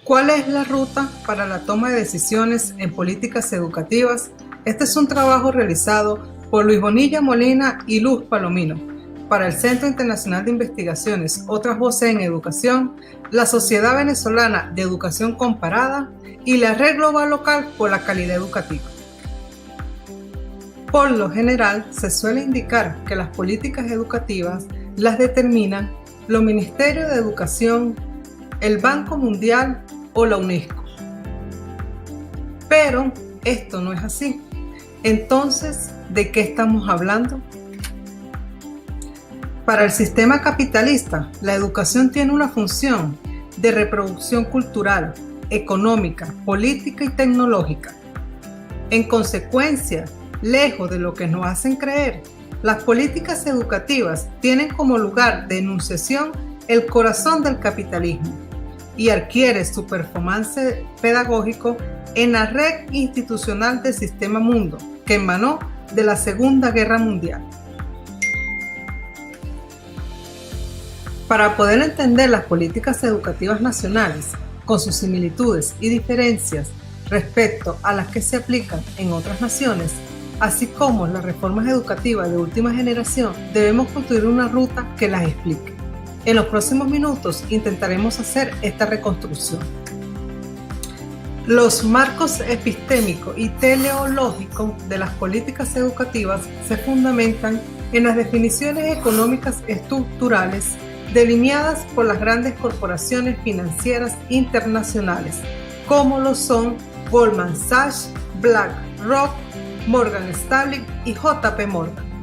¿Cuál es la ruta para la toma de decisiones en políticas educativas? Este es un trabajo realizado por Luis Bonilla Molina y Luz Palomino para el Centro Internacional de Investigaciones Otras Voces en Educación, la Sociedad Venezolana de Educación Comparada y la Red Global Local por la Calidad Educativa. Por lo general, se suele indicar que las políticas educativas las determinan los Ministerios de Educación, el Banco Mundial o la UNESCO. Pero esto no es así. Entonces, ¿de qué estamos hablando? Para el sistema capitalista, la educación tiene una función de reproducción cultural, económica, política y tecnológica. En consecuencia, lejos de lo que nos hacen creer, las políticas educativas tienen como lugar de enunciación el corazón del capitalismo y adquiere su performance pedagógico en la red institucional del Sistema Mundo, que emanó de la Segunda Guerra Mundial. Para poder entender las políticas educativas nacionales, con sus similitudes y diferencias respecto a las que se aplican en otras naciones, así como las reformas educativas de última generación, debemos construir una ruta que las explique. En los próximos minutos intentaremos hacer esta reconstrucción. Los marcos epistémicos y teleológicos de las políticas educativas se fundamentan en las definiciones económicas estructurales delineadas por las grandes corporaciones financieras internacionales, como lo son Goldman Sachs, BlackRock, Morgan Stanley y JP Morgan.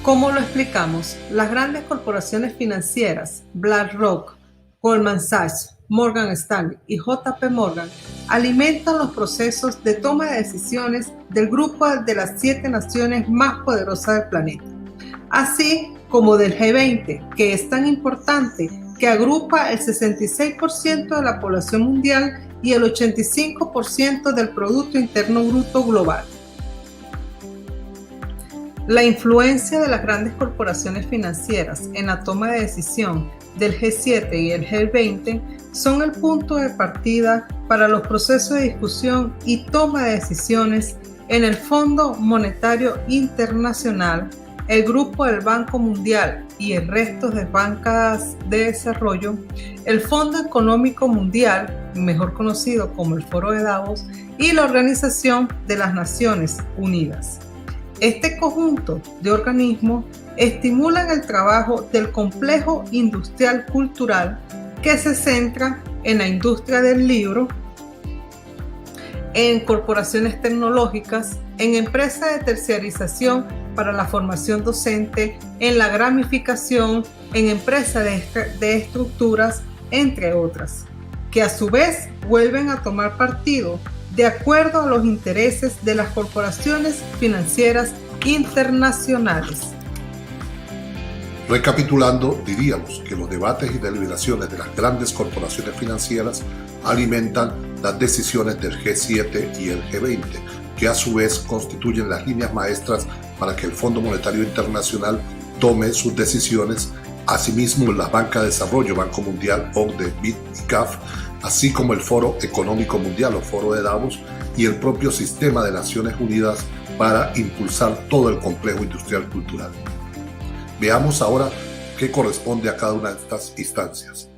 ¿Cómo lo explicamos? Las grandes corporaciones financieras, BlackRock, Goldman Sachs, Morgan Stanley y JP Morgan, alimentan los procesos de toma de decisiones del grupo de las 7 naciones más poderosas del planeta, así como del G20, que es tan importante que agrupa el 66% de la población mundial y el 85% del Producto Interno Bruto global. La influencia de las grandes corporaciones financieras en la toma de decisión del G7 y el G20 son el punto de partida para los procesos de discusión y toma de decisiones en el Fondo Monetario Internacional, el Grupo del Banco Mundial y el resto de bancas de desarrollo, el Fondo Económico Mundial, mejor conocido como el Foro de Davos, y la Organización de las Naciones Unidas. Este conjunto de organismos estimulan el trabajo del complejo industrial cultural que se centra en la industria del libro, en corporaciones tecnológicas, en empresas de terciarización para la formación docente, en la gramificación, en empresas de estructuras, entre otras, que a su vez vuelven a tomar partido de acuerdo a los intereses de las corporaciones financieras internacionales. Recapitulando, diríamos que los debates y deliberaciones de las grandes corporaciones financieras alimentan las decisiones del G7 y el G20, que a su vez constituyen las líneas maestras para que el Fondo Monetario Internacional tome sus decisiones. Asimismo, la Banca de Desarrollo, Banco Mundial, OCDE, BID y CAF, así como el Foro Económico Mundial o Foro de Davos y el propio Sistema de Naciones Unidas para impulsar todo el complejo industrial cultural. Veamos ahora qué corresponde a cada una de estas instancias.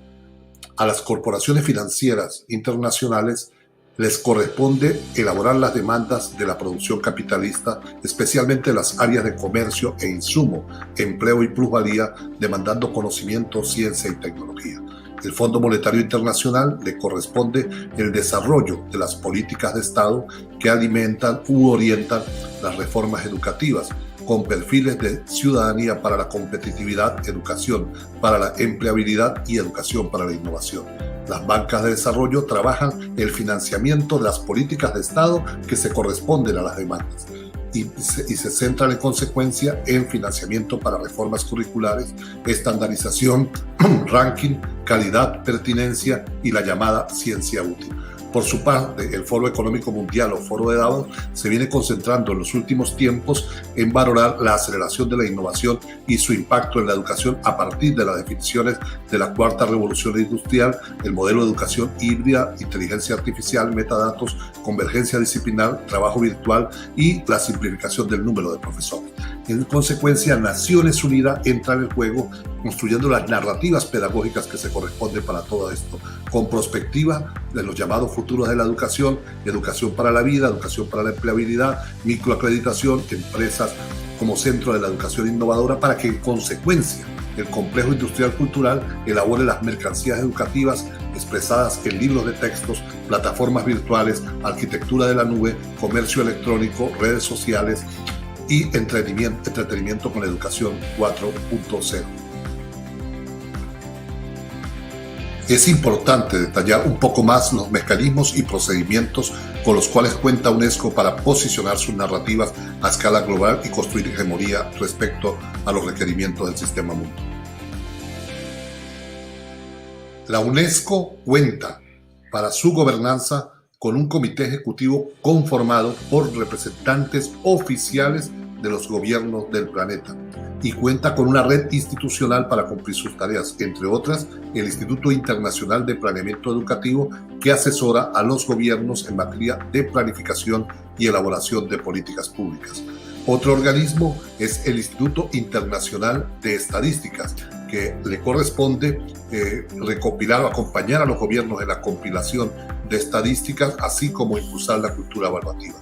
A las corporaciones financieras internacionales les corresponde elaborar las demandas de la producción capitalista, especialmente las áreas de comercio e insumo, empleo y plusvalía, demandando conocimiento, ciencia y tecnología. El Fondo Monetario Internacional le corresponde el desarrollo de las políticas de Estado que alimentan u orientan las reformas educativas, con perfiles de ciudadanía para la competitividad, educación para la empleabilidad y educación para la innovación. Las bancas de desarrollo trabajan el financiamiento de las políticas de Estado que se corresponden a las demandas y se centran en consecuencia en financiamiento para reformas curriculares, estandarización, ranking, calidad, pertinencia y la llamada ciencia útil. Por su parte, el Foro Económico Mundial o Foro de Davos se viene concentrando en los últimos tiempos en valorar la aceleración de la innovación y su impacto en la educación a partir de las definiciones de la cuarta revolución industrial, el modelo de educación híbrida, inteligencia artificial, metadatos, convergencia disciplinar, trabajo virtual y la simplificación del número de profesores. En consecuencia, Naciones Unidas entra en el juego construyendo las narrativas pedagógicas que se corresponden para todo esto, con perspectiva de los llamados futuros de la educación, educación para la vida, educación para la empleabilidad, microacreditación, empresas como centro de la educación innovadora, para que en consecuencia el complejo industrial cultural elabore las mercancías educativas expresadas en libros de textos, plataformas virtuales, arquitectura de la nube, comercio electrónico, redes sociales y entretenimiento con educación 4.0. Es importante detallar un poco más los mecanismos y procedimientos con los cuales cuenta UNESCO para posicionar sus narrativas a escala global y construir hegemonía respecto a los requerimientos del sistema mundo. La UNESCO cuenta para su gobernanza con un comité ejecutivo conformado por representantes oficiales de los gobiernos del planeta y cuenta con una red institucional para cumplir sus tareas, entre otras el Instituto Internacional de Planeamiento Educativo, que asesora a los gobiernos en materia de planificación y elaboración de políticas públicas. Otro organismo es el Instituto Internacional de Estadísticas, que le corresponde recopilar o acompañar a los gobiernos en la compilación de estadísticas, así como impulsar la cultura evaluativa.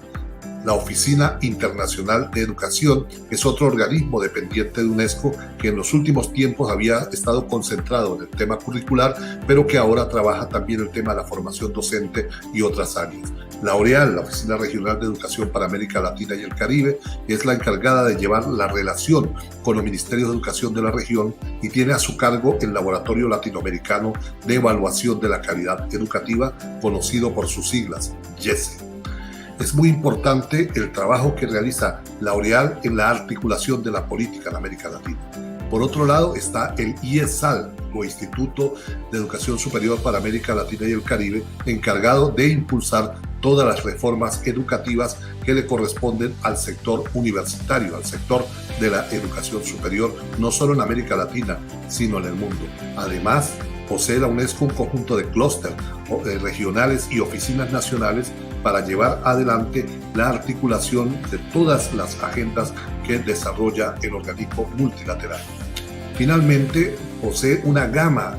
La Oficina Internacional de Educación es otro organismo dependiente de UNESCO que en los últimos tiempos había estado concentrado en el tema curricular, pero que ahora trabaja también el tema de la formación docente y otras áreas. La OREAL, la Oficina Regional de Educación para América Latina y el Caribe, es la encargada de llevar la relación con los ministerios de educación de la región y tiene a su cargo el Laboratorio Latinoamericano de Evaluación de la Calidad Educativa, conocido por sus siglas, YESE. Es muy importante el trabajo que realiza la OREAL en la articulación de la política en América Latina. Por otro lado está el IESAL, o Instituto de Educación Superior para América Latina y el Caribe, encargado de impulsar todas las reformas educativas que le corresponden al sector universitario, al sector de la educación superior, no solo en América Latina, sino en el mundo. Además, posee la UNESCO un conjunto de clústeres regionales y oficinas nacionales para llevar adelante la articulación de todas las agendas que desarrolla el organismo multilateral. Finalmente, posee una gama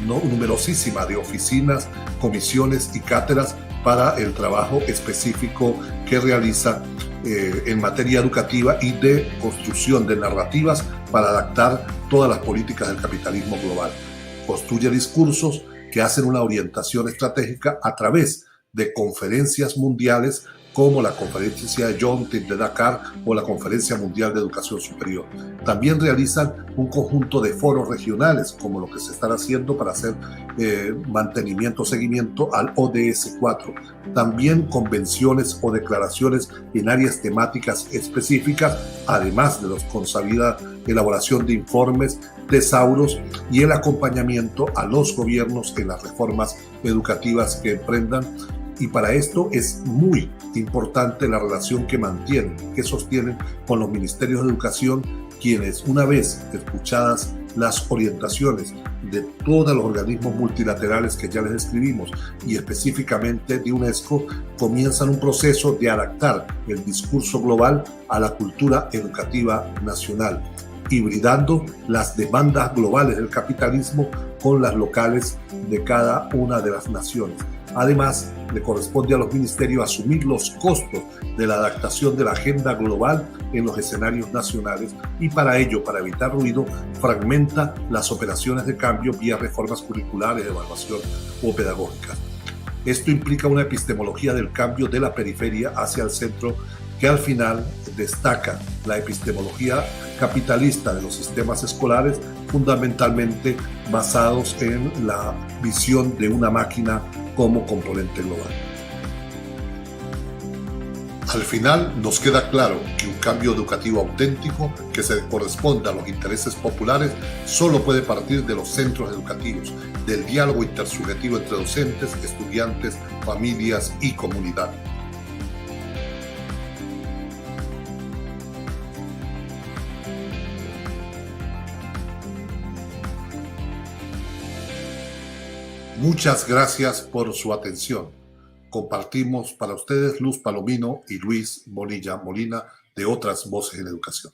numerosísima de oficinas, comisiones y cátedras para el trabajo específico que realiza en materia educativa y de construcción de narrativas para adaptar todas las políticas del capitalismo global. Construye discursos que hacen una orientación estratégica a través de conferencias mundiales como la Conferencia de Yontif de Dakar o la Conferencia Mundial de Educación Superior. También realizan un conjunto de foros regionales, como lo que se están haciendo para hacer mantenimiento, seguimiento al ODS 4. También convenciones o declaraciones en áreas temáticas específicas, además de los consabida elaboración de informes, tesauros y el acompañamiento a los gobiernos en las reformas educativas que emprendan. Y para esto es muy importante la relación que mantienen, que sostienen con los ministerios de educación, quienes, una vez escuchadas las orientaciones de todos los organismos multilaterales que ya les describimos y específicamente de UNESCO, comienzan un proceso de adaptar el discurso global a la cultura educativa nacional, hibridando las demandas globales del capitalismo con las locales de cada una de las naciones. Además, le corresponde a los ministerios asumir los costos de la adaptación de la agenda global en los escenarios nacionales y para ello, para evitar ruido, fragmenta las operaciones de cambio vía reformas curriculares, evaluación o pedagógicas. Esto implica una epistemología del cambio de la periferia hacia el centro que al final destaca la epistemología capitalista de los sistemas escolares, fundamentalmente basados en la visión de una máquina como componente global. Al final nos queda claro que un cambio educativo auténtico que se corresponda a los intereses populares solo puede partir de los centros educativos, del diálogo intersubjetivo entre docentes, estudiantes, familias y comunidad. Muchas gracias por su atención. Compartimos para ustedes Luz Palomino y Luis Bonilla Molina de Otras Voces en Educación.